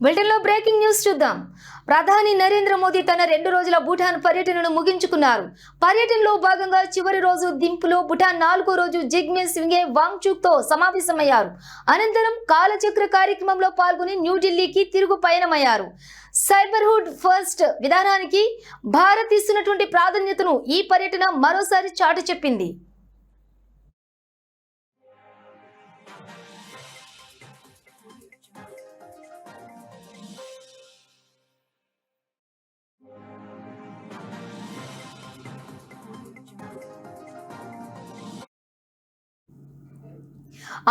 బులెటిన్లో breaking news చూద్దాం. ప్రధాని నరేంద్ర మోదీ తన 2 రోజుల భూటాన్ పర్యటనను ముగించుకున్నారు. పర్యటనలో భాగంగా చివరి రోజు దింపులో భూటాన్ 4వ రోజు జిగ్మే సింగే వాంగ్చుక్తో సమావేశమయ్యారు. అనంతరం కాలచక్ర కార్యక్రమంలో పాల్గొని న్యూఢిల్లీకి తిరుగు పయనమయ్యారు. సైబర్హుడ్ ఫస్ట్ విధానానికి భారత్ ఇస్తున్నటువంటి ప్రాధాన్యతను ఈ పర్యటన మరోసారి చాటి చెప్పింది.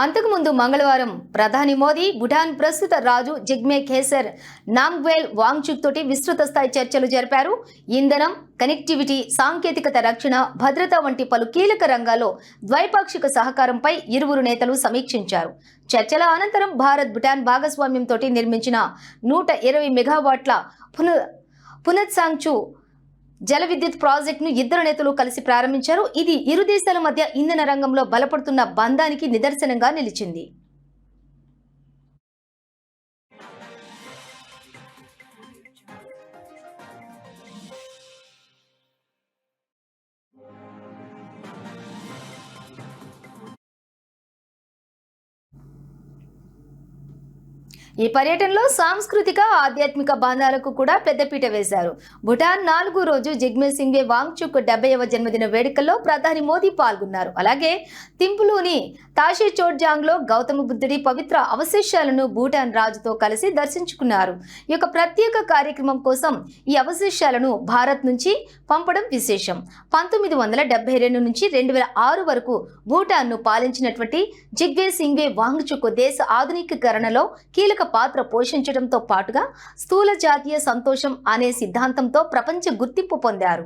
అంతకుముందు మంగళవారం ప్రధాని మోదీ భూటాన్ ప్రస్తుత రాజు జిగ్మే ఖేసర్ నామ్గ్వేల్ వాంగ్చుక్ తోటి విస్తృత స్థాయి చర్చలు జరిపారు. ఇంధనం, కనెక్టివిటీ, సాంకేతికత, రక్షణ, భద్రత వంటి పలు కీలక రంగాల్లో ద్వైపాక్షిక సహకారంపై ఇరువురు నేతలు సమీక్షించారు. చర్చల అనంతరం భారత్ భూటాన్ భాగస్వామ్యంతో నిర్మించిన 120 మెగావాట్ల పునత్సాంగ్చు జల విద్యుత్ ప్రాజెక్టును ఇద్దరు నేతలు కలిసి ప్రారంభించారు. ఇది ఇరు దేశాల మధ్య ఇంధన రంగంలో బలపడుతున్న బంధానికి నిదర్శనంగా నిలిచింది. ఈ పర్యటనలో సాంస్కృతిక, ఆధ్యాత్మిక బంధాలకు కూడా పెద్దపీట వేశారు. భూటాన్ 4వ రోజు జిగ్మే సింగే వాంగ్చుక్ 70వ జన్మదిన వేడుకల్లో ప్రధాని మోదీ పాల్గొన్నారు. అలాగే థింపులోని తాషే చోట్జాంగ్లో గౌతమ బుద్ధుడి పవిత్ర అవశేషాలను భూటాన్ రాజుతో కలిసి దర్శించుకున్నారు. ఈ యొక్క ప్రత్యేక కార్యక్రమం కోసం ఈ అవశేషాలను భారత్ నుంచి పంపడం విశేషం. 1972 నుంచి 2006 వరకు భూటాన్ను పాలించినటువంటి జిగ్మే సింగే వాంగ్చుక్ దేశ ఆధునికీకరణలో కీలక పాత్ర పోషించడంతో పాటుగా స్థూల జాతీయ సంతోషం అనే సిద్ధాంతంతో ప్రపంచ గుర్తింపు పొందారు.